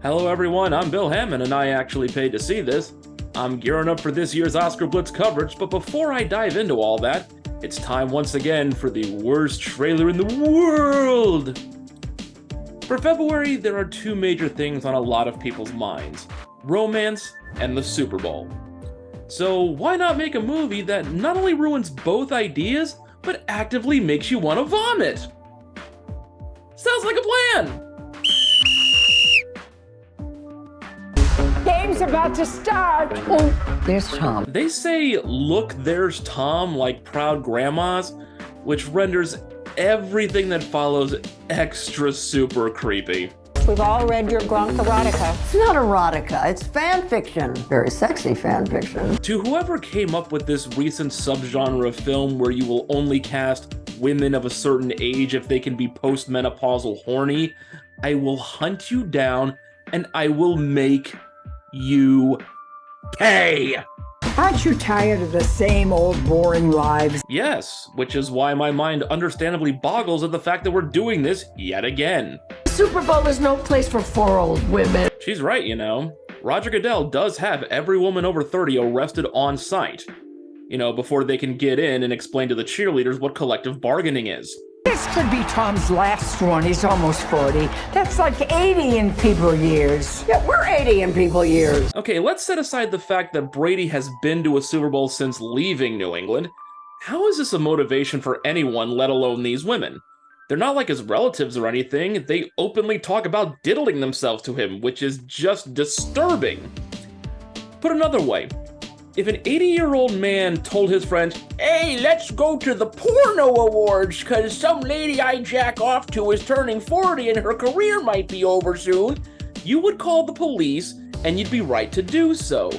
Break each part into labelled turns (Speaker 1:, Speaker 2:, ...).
Speaker 1: Hello everyone, I'm Bill Hammond and I actually paid to see this. I'm gearing up for this year's Oscar Blitz coverage, but before I dive into all that, it's time once again for the worst trailer in the world! For February, there are two major things on a lot of people's minds: romance and the Super Bowl. So why not make a movie that not only ruins both ideas, but actively makes you want to vomit? Sounds like a plan!
Speaker 2: Game's about to start. Oh, there's Tom.
Speaker 1: They say, "Look, there's Tom," like proud grandmas, which renders everything that follows extra super creepy.
Speaker 3: We've all read your Gronk erotica.
Speaker 4: It's not erotica, it's fan fiction. Very sexy fan fiction.
Speaker 1: To whoever came up with this recent subgenre of film where you will only cast women of a certain age if they can be postmenopausal horny, I will hunt you down and I will make you pay!
Speaker 2: Aren't you tired of the same old boring lives?
Speaker 1: Yes, which is why my mind understandably boggles at the fact that we're doing this yet again.
Speaker 4: Super Bowl is no place for 4 old women.
Speaker 1: She's right, you know. Roger Goodell does have every woman over 30 arrested on site, before they can get in and explain to the cheerleaders what collective bargaining is.
Speaker 2: This could be Tom's last one. He's almost 40. That's like 80 in people years.
Speaker 4: Yeah, we're 80 in people years.
Speaker 1: Okay, let's set aside the fact that Brady has been to a Super Bowl since leaving New England. How is this a motivation for anyone, let alone these women? They're not like his relatives or anything. They openly talk about diddling themselves to him, which is just disturbing. Put another way, if an 80-year-old man told his friend, "Hey, let's go to the porno awards, cause some lady I jack off to is turning 40 and her career might be over soon," you would call the police and you'd be right to do so.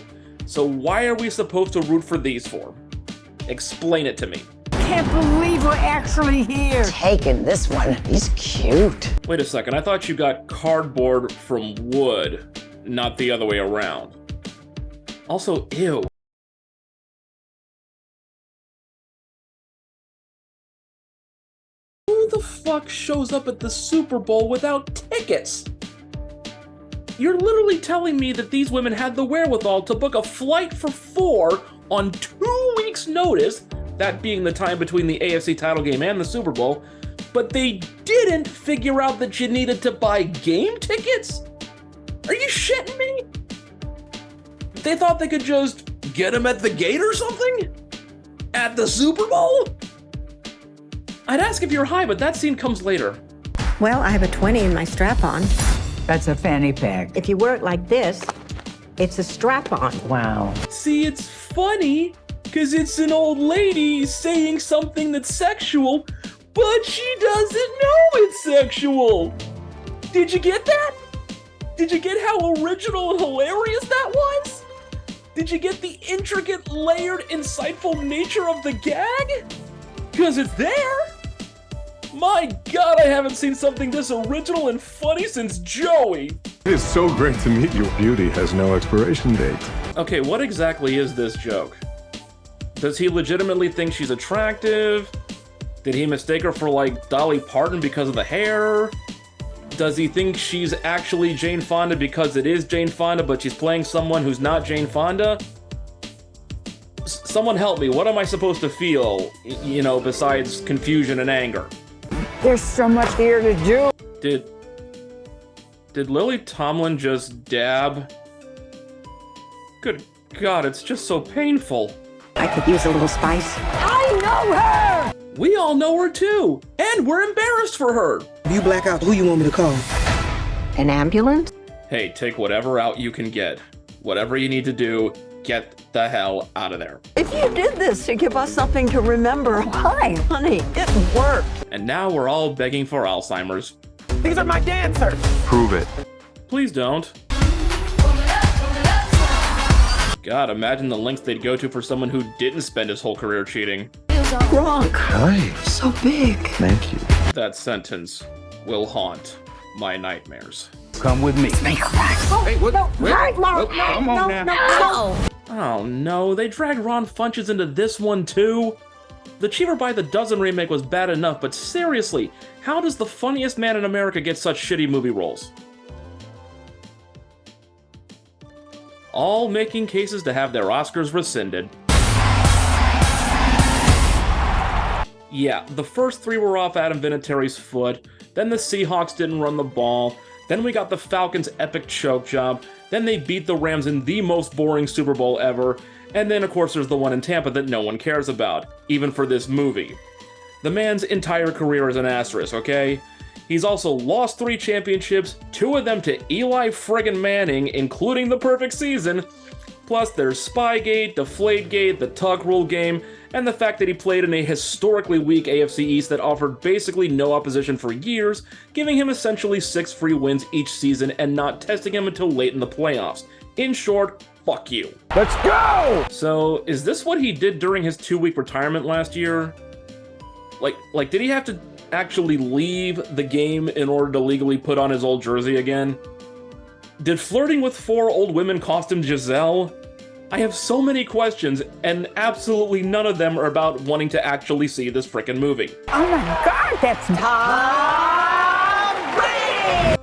Speaker 1: So why are we supposed to root for these four? Explain it to me.
Speaker 2: Can't believe we're actually here.
Speaker 4: Taking this one. He's cute.
Speaker 1: Wait a second, I thought you got cardboard from wood, not the other way around. Also, ew. Who the fuck shows up at the Super Bowl without tickets? You're literally telling me that these women had the wherewithal to book a flight for 4 on 2 weeks' notice, that being the time between the AFC title game and the Super Bowl, but they didn't figure out that you needed to buy game tickets? Are you shitting me? They thought they could just get them at the gate or something? At the Super Bowl? I'd ask if you're high, but that scene comes later.
Speaker 3: Well, I have a 20 in my strap-on.
Speaker 2: That's a fanny pack.
Speaker 3: If you wear it like this, it's a strap-on.
Speaker 2: Wow.
Speaker 1: See, it's funny, because it's an old lady saying something that's sexual, but she doesn't know it's sexual. Did you get that? Did you get how original and hilarious that was? Did you get the intricate, layered, insightful nature of the gag? Because it's there. My God, I haven't seen something this original and funny since Joey.
Speaker 5: It is so great to meet you. Beauty has no expiration date.
Speaker 1: Okay, what exactly is this joke? Does he legitimately think she's attractive? Did he mistake her for, like, Dolly Parton because of the hair? Does he think she's actually Jane Fonda because it is Jane Fonda, but she's playing someone who's not Jane Fonda? Someone help me, what am I supposed to feel, besides confusion and anger?
Speaker 2: There's so much here to do.
Speaker 1: Did Lily Tomlin just dab? Good God, it's just so painful.
Speaker 3: I could use a little spice.
Speaker 2: I know her!
Speaker 1: We all know her too, and we're embarrassed for her.
Speaker 6: If you black out, who you want me to call?
Speaker 3: An ambulance?
Speaker 1: Hey, take whatever out you can get. Whatever you need to do, get the hell out of there.
Speaker 4: If you did this to give us something to remember, why, honey? It worked.
Speaker 1: And now we're all begging for Alzheimer's.
Speaker 6: These are my dancers.
Speaker 5: Prove it.
Speaker 1: Please don't. God, imagine the lengths they'd go to for someone who didn't spend his whole career cheating.
Speaker 4: Gronk.
Speaker 5: Nice.
Speaker 4: So big.
Speaker 5: Thank you.
Speaker 1: That sentence will haunt my nightmares.
Speaker 6: Come with me. Hey, what? Come on now.
Speaker 1: Oh no, they dragged Ron Funches into this one too? The Cheaper by the Dozen remake was bad enough, but seriously, how does the funniest man in America get such shitty movie roles? all making cases to have their Oscars rescinded. Yeah, the first 3 were off Adam Vinatieri's foot, then the Seahawks didn't run the ball, then we got the Falcons' epic choke job, then they beat the Rams in the most boring Super Bowl ever, and then of course there's the one in Tampa that no one cares about, even for this movie. The man's entire career is an asterisk, okay? He's also lost 3 championships, 2 of them to Eli friggin' Manning, including the perfect season. Plus there's Spygate, Deflategate, the Tuck Rule game, and the fact that he played in a historically weak AFC East that offered basically no opposition for years, giving him essentially 6 free wins each season and not testing him until late in the playoffs. In short, fuck you.
Speaker 6: Let's go!
Speaker 1: So, is this what he did during his 2-week retirement last year? Like, did he have to actually leave the game in order to legally put on his old jersey again? Did flirting with 4 old women cost him Giselle? I have so many questions, and absolutely none of them are about wanting to actually see this frickin' movie.
Speaker 2: Oh my God, that's Tom Brady!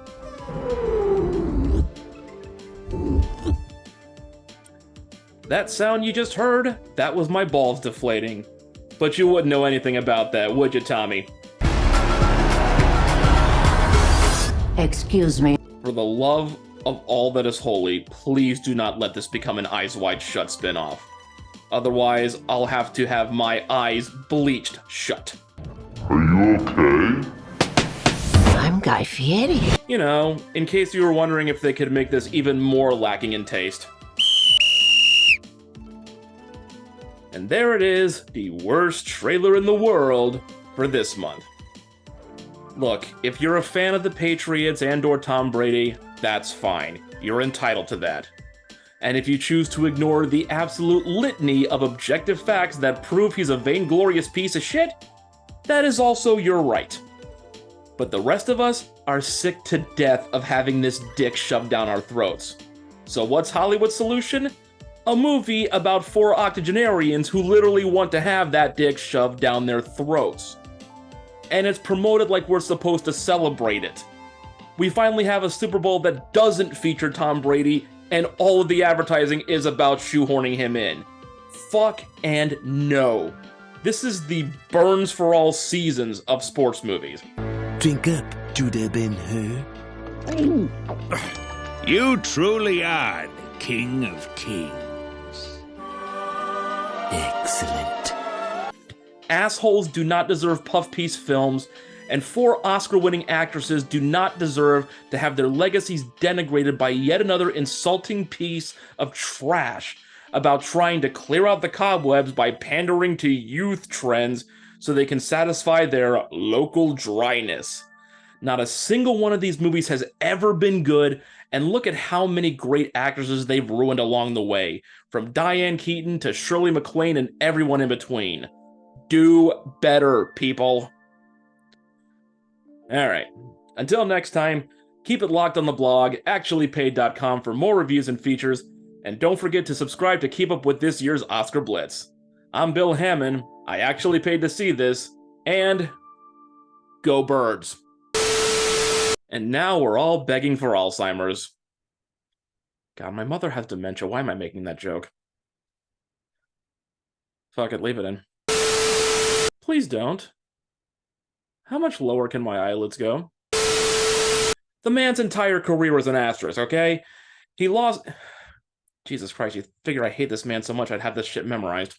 Speaker 1: That sound you just heard, that was my balls deflating. But you wouldn't know anything about that, would you, Tommy?
Speaker 2: Excuse me.
Speaker 1: For the love of all that is holy, please do not let this become an Eyes Wide Shut spin-off. Otherwise, I'll have to have my eyes bleached shut.
Speaker 5: Are you okay?
Speaker 2: I'm Guy Fieri.
Speaker 1: You know, in case you were wondering if they could make this even more lacking in taste. And there it is, the worst trailer in the world for this month. Look, if you're a fan of the Patriots and/or Tom Brady, that's fine. You're entitled to that. And if you choose to ignore the absolute litany of objective facts that prove he's a vainglorious piece of shit, that is also your right. But the rest of us are sick to death of having this dick shoved down our throats. So what's Hollywood's solution? A movie about 4 octogenarians who literally want to have that dick shoved down their throats. And it's promoted like we're supposed to celebrate it. We finally have a Super Bowl that doesn't feature Tom Brady, and all of the advertising is about shoehorning him in. Fuck and no. This is the burns for all seasons of sports movies.
Speaker 7: Drink up, Judah Ben-Hur.
Speaker 8: You truly are the King of Kings.
Speaker 7: Excellent.
Speaker 1: Assholes do not deserve puff piece films, and 4 Oscar-winning actresses do not deserve to have their legacies denigrated by yet another insulting piece of trash about trying to clear out the cobwebs by pandering to youth trends so they can satisfy their local dryness. Not a single one of these movies has ever been good, and look at how many great actresses they've ruined along the way, from Diane Keaton to Shirley MacLaine and everyone in between. Do better, people. Alright, until next time, keep it locked on the blog, actuallypaid.com for more reviews and features, and don't forget to subscribe to keep up with this year's Oscar Blitz. I'm Bill Hammond, I actually paid to see this, and go birds. And now we're all begging for Alzheimer's. God, my mother has dementia, why am I making that joke? Fuck it, leave it in. Please don't. How much lower can my eyelids go? The man's entire career is an asterisk, okay? He lost... Jesus Christ, you figure I hate this man so much I'd have this shit memorized.